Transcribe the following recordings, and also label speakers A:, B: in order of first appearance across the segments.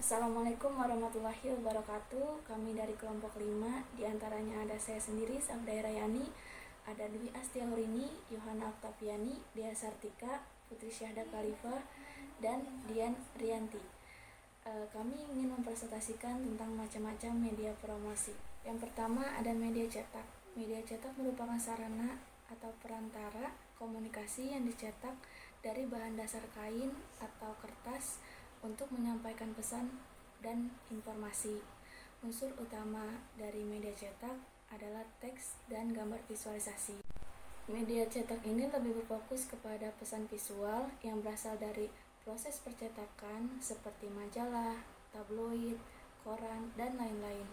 A: Assalamualaikum warahmatullahi wabarakatuh. Kami dari kelompok 5, diantaranya ada saya sendiri, Sabda Rayani, ada Dwi Astiahurini, Yohana Oktaviani, Dia Sartika, Putri Syahda Khalifah, dan Dian Rianti. Kami ingin mempresentasikan tentang macam-macam media promosi. Yang pertama ada media cetak. Media cetak merupakan sarana atau perantara komunikasi yang dicetak dari bahan dasar kain atau kertas untuk menyampaikan pesan dan informasi. Unsur utama dari media cetak adalah teks dan gambar visualisasi. Media cetak ini lebih berfokus kepada pesan visual yang berasal dari proses percetakan seperti majalah, tabloid, koran, dan lain-lain.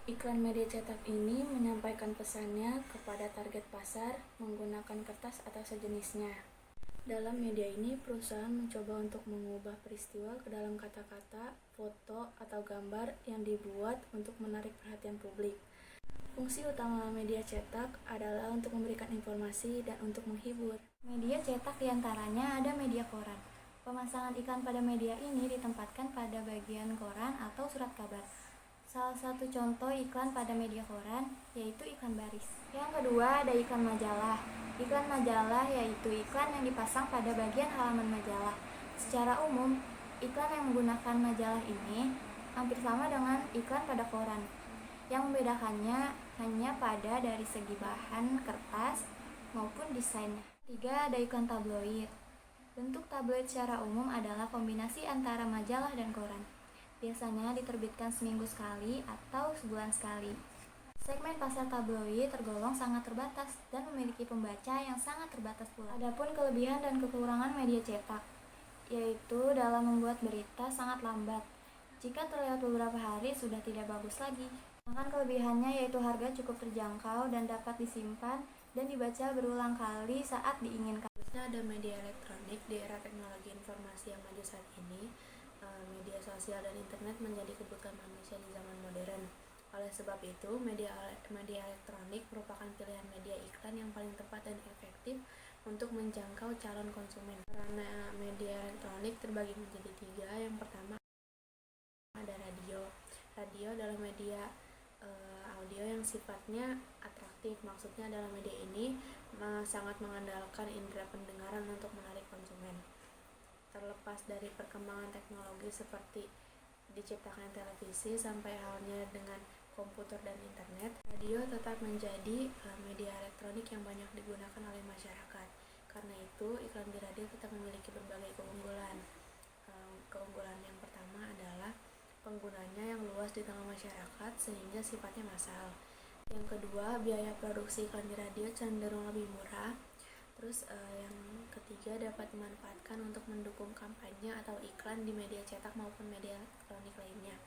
A: Iklan media cetak ini menyampaikan pesannya kepada target pasar menggunakan kertas atau sejenisnya. Dalam media ini, perusahaan mencoba untuk mengubah peristiwa ke dalam kata-kata, foto, atau gambar yang dibuat untuk menarik perhatian publik. Fungsi utama media cetak adalah untuk memberikan informasi dan untuk menghibur.
B: Media cetak diantaranya ada media koran. Pemasangan iklan pada media ini ditempatkan pada bagian koran atau surat kabar. Salah satu contoh iklan pada media koran yaitu iklan baris. Yang kedua ada iklan majalah. Iklan majalah yaitu iklan yang dipasang pada bagian halaman majalah. Secara umum, iklan yang menggunakan majalah ini hampir sama dengan iklan pada koran. Yang membedakannya hanya pada dari segi bahan kertas maupun desainnya. Tiga, ada iklan tabloid. Bentuk tabloid secara umum adalah kombinasi antara majalah dan koran. Biasanya diterbitkan seminggu sekali atau sebulan sekali. Segmen pasar tabloid tergolong sangat terbatas dan memiliki pembaca yang sangat terbatas pula. Adapun kelebihan dan kekurangan media cetak, yaitu dalam membuat berita sangat lambat. Jika terlewat beberapa hari sudah tidak bagus lagi. Sedangkan kelebihannya yaitu harga cukup terjangkau dan dapat disimpan dan dibaca berulang kali saat diinginkan.
A: Ada media elektronik. Di era teknologi informasi yang maju saat ini, media sosial dan internet menjadi kebutuhan manusia di zaman modern. Oleh sebab itu, media elektronik merupakan pilihan media iklan yang paling tepat dan efektif untuk menjangkau calon konsumen. Karena media elektronik terbagi menjadi tiga. Yang pertama ada radio. Radio adalah media audio yang sifatnya atraktif. Maksudnya dalam media ini sangat mengandalkan indera pendengaran untuk menarik konsumen. Terlepas dari perkembangan teknologi seperti diciptakan televisi sampai halnya dengan komputer dan internet, radio tetap menjadi media elektronik yang banyak digunakan oleh masyarakat. Karena itu, iklan di radio tetap memiliki berbagai keunggulan. Keunggulan yang pertama adalah penggunanya yang luas di tengah masyarakat sehingga sifatnya massal. Yang kedua, biaya produksi iklan di radio cenderung lebih murah. Terus yang ketiga, dapat dimanfaatkan untuk mendukung kampanye atau iklan di media cetak maupun media elektronik lainnya.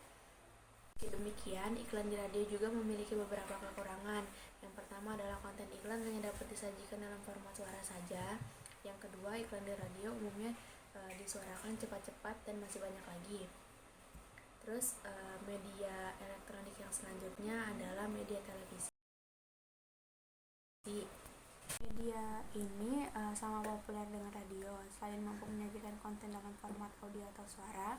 A: Demikian, iklan di radio juga memiliki beberapa kekurangan. Yang pertama adalah konten iklan hanya dapat disajikan dalam format suara saja. Yang kedua, iklan di radio umumnya disuarakan cepat-cepat dan masih banyak lagi. Terus media elektronik yang selanjutnya adalah media televisi. Media ini sama populer dengan radio. Selain mampu menyajikan konten dalam format audio atau suara,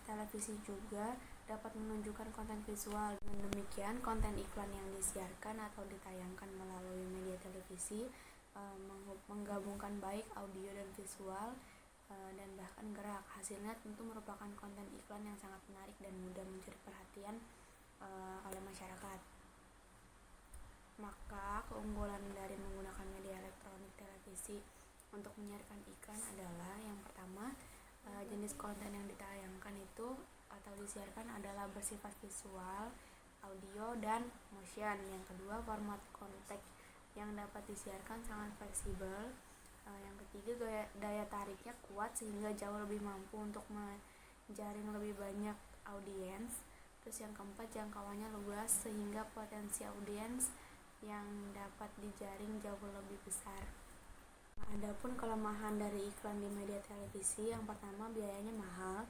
A: televisi juga dapat menunjukkan konten visual. Dengan demikian, konten iklan yang disiarkan atau ditayangkan melalui media televisi menggabungkan baik audio dan visual dan bahkan gerak. Hasilnya tentu merupakan konten iklan yang sangat menarik dan mudah mencuri perhatian oleh masyarakat. Maka keunggulan dari menggunakan media elektronik televisi untuk menyiarkan iklan adalah yang pertama, jenis konten yang ditayangkan itu atau disiarkan adalah bersifat visual, audio, dan motion. Yang kedua, format konten yang dapat disiarkan sangat fleksibel. Yang ketiga, daya tariknya kuat sehingga jauh lebih mampu untuk menjaring lebih banyak audiens. Terus yang keempat, jangkauannya luas sehingga potensi audiens yang dapat dijaring jauh lebih besar. Adapun kelemahan dari iklan di media televisi, yang pertama biayanya mahal.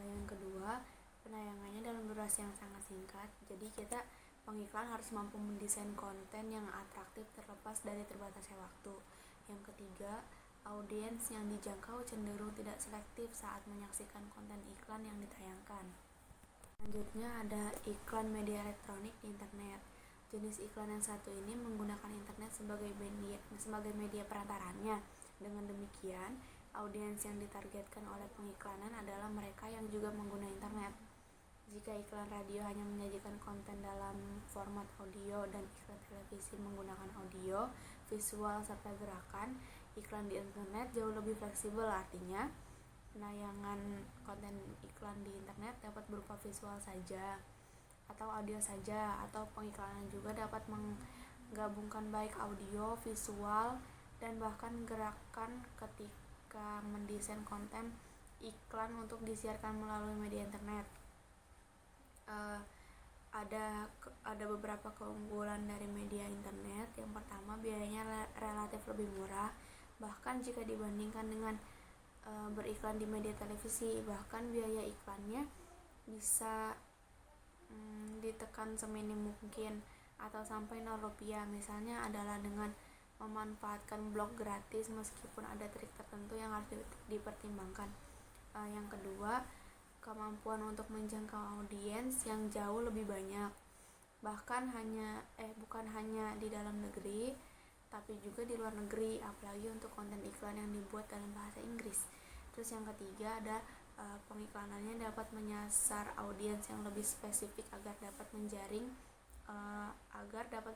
A: Yang kedua, penayangannya dalam durasi yang sangat singkat. Jadi kita pengiklan harus mampu mendesain konten yang atraktif terlepas dari terbatasnya waktu. Yang ketiga, Audiens yang dijangkau cenderung tidak selektif saat menyaksikan konten iklan yang ditayangkan. Selanjutnya ada iklan media elektronik di internet. Jenis iklan yang satu ini menggunakan internet sebagai media perantaranya. Dengan demikian, audiens yang ditargetkan oleh pengiklanan adalah mereka yang juga menggunakan internet. Jika iklan radio hanya menyajikan konten dalam format audio dan iklan televisi menggunakan audio, visual, serta gerakan, iklan di internet jauh lebih fleksibel. Artinya, penayangan konten iklan di internet dapat berupa visual saja atau audio saja, atau pengiklanan juga dapat menggabungkan baik audio, visual, dan bahkan gerakan ketika mendesain konten iklan untuk disiarkan melalui media internet. Ada beberapa keunggulan dari media internet. Yang pertama, biayanya relatif lebih murah, bahkan jika dibandingkan dengan beriklan di media televisi. Bahkan biaya iklannya bisa ditekan seminim mungkin atau sampai Rp0. Misalnya adalah dengan memanfaatkan blog gratis, meskipun ada trik tertentu yang harus dipertimbangkan. Yang kedua, kemampuan untuk menjangkau audiens yang jauh lebih banyak, bahkan bukan hanya di dalam negeri tapi juga di luar negeri, apalagi untuk konten iklan yang dibuat dalam bahasa Inggris. Terus yang ketiga ada pengiklanannya dapat menyasar audiens yang lebih spesifik agar dapat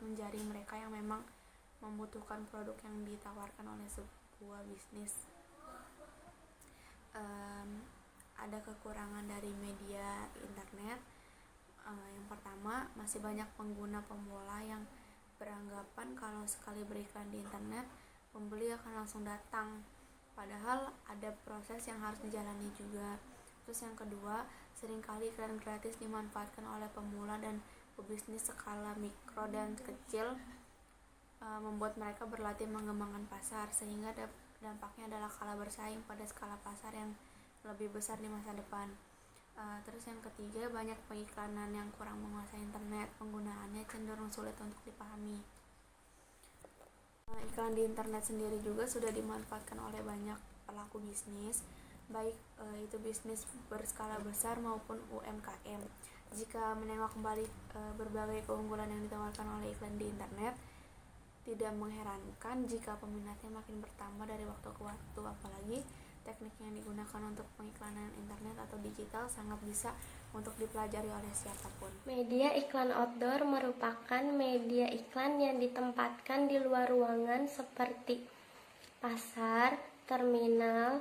A: menjaring mereka yang memang membutuhkan produk yang ditawarkan oleh sebuah bisnis. Ada kekurangan dari media internet. Yang pertama, masih banyak pengguna pemula yang beranggapan kalau sekali beriklan di internet, pembeli akan langsung datang, padahal ada proses yang harus dijalani juga. Terus yang kedua, seringkali iklan gratis dimanfaatkan oleh pemula dan pebisnis skala mikro dan kecil, membuat mereka berlatih mengembangkan pasar, sehingga dampaknya adalah kalah bersaing pada skala pasar yang lebih besar di masa depan. Terus yang ketiga, banyak pengiklanan yang kurang menguasai internet, penggunaannya cenderung sulit untuk dipahami. Iklan di internet sendiri juga sudah dimanfaatkan oleh banyak pelaku bisnis, baik itu bisnis berskala besar maupun UMKM. Jika menengok kembali berbagai keunggulan yang ditawarkan oleh iklan di internet, tidak mengherankan jika peminatnya makin bertambah dari waktu ke waktu. Apalagi teknik yang digunakan untuk pengiklanan internet atau digital sangat bisa untuk dipelajari oleh siapapun.
C: Media iklan outdoor merupakan media iklan yang ditempatkan di luar ruangan seperti pasar, terminal,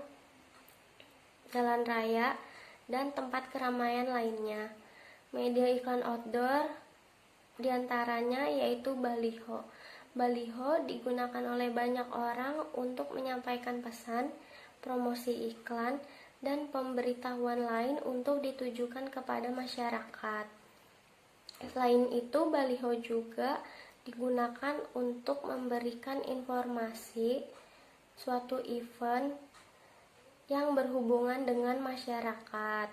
C: jalan raya, dan tempat keramaian lainnya. Media iklan outdoor diantaranya yaitu baliho. Baliho digunakan oleh banyak orang untuk menyampaikan pesan, promosi iklan, dan pemberitahuan lain untuk ditujukan kepada masyarakat. Selain itu, baliho juga digunakan untuk memberikan informasi suatu event yang berhubungan dengan masyarakat.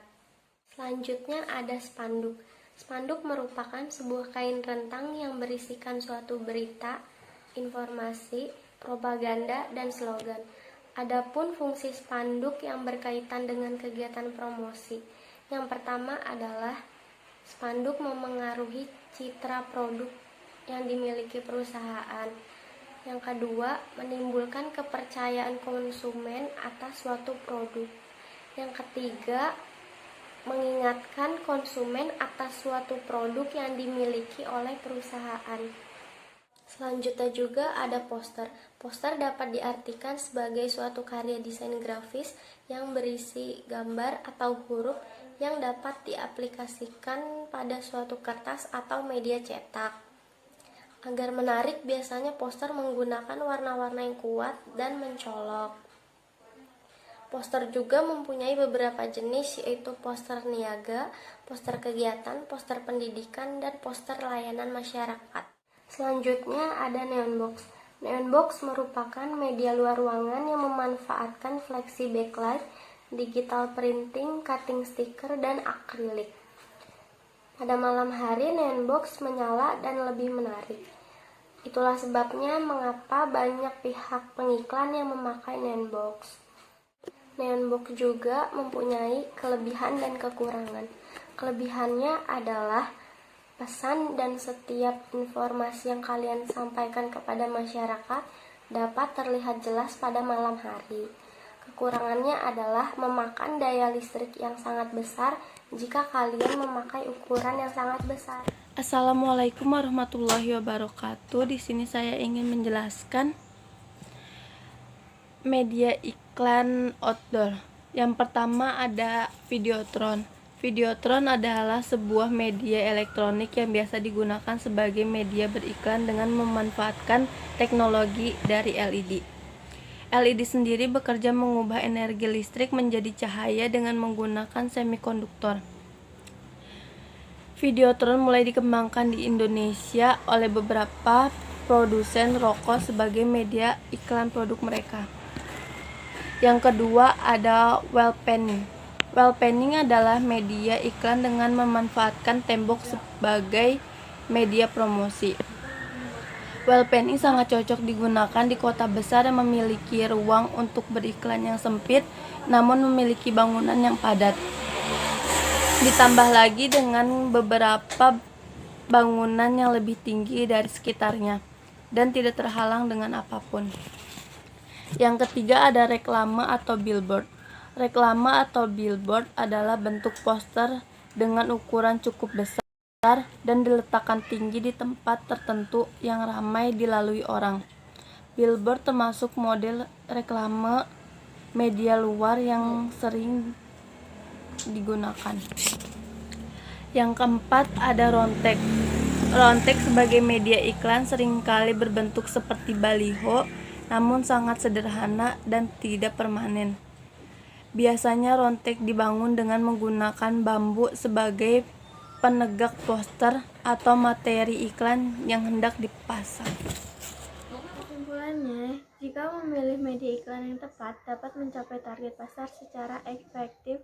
C: Selanjutnya ada spanduk. Spanduk merupakan sebuah kain rentang yang berisikan suatu berita, informasi, propaganda, dan slogan. Adapun fungsi spanduk yang berkaitan dengan kegiatan promosi. Yang pertama adalah spanduk memengaruhi citra produk yang dimiliki perusahaan. Yang kedua, menimbulkan kepercayaan konsumen atas suatu produk. Yang ketiga, mengingatkan konsumen atas suatu produk yang dimiliki oleh perusahaan. Selanjutnya juga ada poster. Poster dapat diartikan sebagai suatu karya desain grafis yang berisi gambar atau huruf yang dapat diaplikasikan pada suatu kertas atau media cetak. Agar menarik, biasanya poster menggunakan warna-warna yang kuat dan mencolok. Poster juga mempunyai beberapa jenis, yaitu poster niaga, poster kegiatan, poster pendidikan, dan poster layanan masyarakat. Selanjutnya ada neon box. Neon box merupakan media luar ruangan yang memanfaatkan flexi backlight, digital printing, cutting stiker, dan akrilik. Pada malam hari, neon box menyala dan lebih menarik. Itulah sebabnya mengapa banyak pihak pengiklan yang memakai Neonbox. Neonbox juga mempunyai kelebihan dan kekurangan. Kelebihannya adalah pesan dan setiap informasi yang kalian sampaikan kepada masyarakat dapat terlihat jelas pada malam hari. Kekurangannya adalah memakan daya listrik yang sangat besar jika kalian memakai ukuran yang sangat besar.
D: Assalamualaikum warahmatullahi wabarakatuh. Di sini saya ingin menjelaskan media iklan outdoor. Yang pertama ada Videotron. Videotron adalah sebuah media elektronik yang biasa digunakan sebagai media beriklan dengan memanfaatkan teknologi dari LED. LED sendiri bekerja mengubah energi listrik menjadi cahaya dengan menggunakan semikonduktor. Videotron mulai dikembangkan di Indonesia oleh beberapa produsen rokok sebagai media iklan produk mereka. Yang kedua ada wall painting. Wall painting adalah media iklan dengan memanfaatkan tembok sebagai media promosi. Wall painting sangat cocok digunakan di kota besar yang memiliki ruang untuk beriklan yang sempit namun memiliki bangunan yang padat. Ditambah lagi dengan beberapa bangunan yang lebih tinggi dari sekitarnya dan tidak terhalang dengan apapun. Yang ketiga ada reklame atau billboard. Reklame atau billboard adalah bentuk poster dengan ukuran cukup besar dan diletakkan tinggi di tempat tertentu yang ramai dilalui orang. Billboard termasuk model reklame media luar yang sering digunakan. Yang keempat ada rontek. Rontek sebagai media iklan seringkali berbentuk seperti baliho, namun sangat sederhana dan tidak permanen. Biasanya rontek dibangun dengan menggunakan bambu sebagai penegak poster atau materi iklan yang hendak dipasang.
B: Kesimpulannya, jika memilih media iklan yang tepat dapat mencapai target pasar secara efektif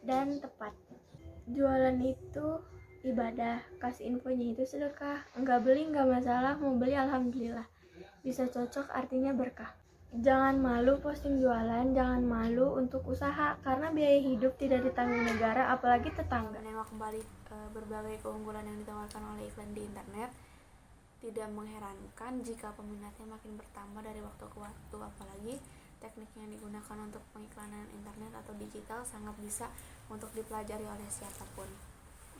B: dan tepat. Jualan itu ibadah, kasih infonya itu sedekah. Enggak beli enggak masalah, mau beli alhamdulillah. Bisa cocok artinya berkah. Jangan malu posting jualan, jangan malu untuk usaha karena biaya hidup tidak ditanggung negara apalagi tetangga.
A: Menengok kembali berbagai keunggulan yang ditawarkan oleh iklan di internet, tidak mengherankan jika peminatnya makin bertambah dari waktu ke waktu, apalagi teknik yang digunakan untuk pengiklanan internet atau digital sangat bisa untuk dipelajari oleh siapapun.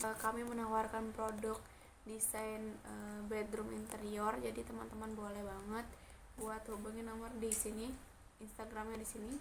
A: Kami menawarkan produk desain bedroom interior, jadi teman-teman boleh banget buat hubungi nomor di sini, Instagramnya di sini.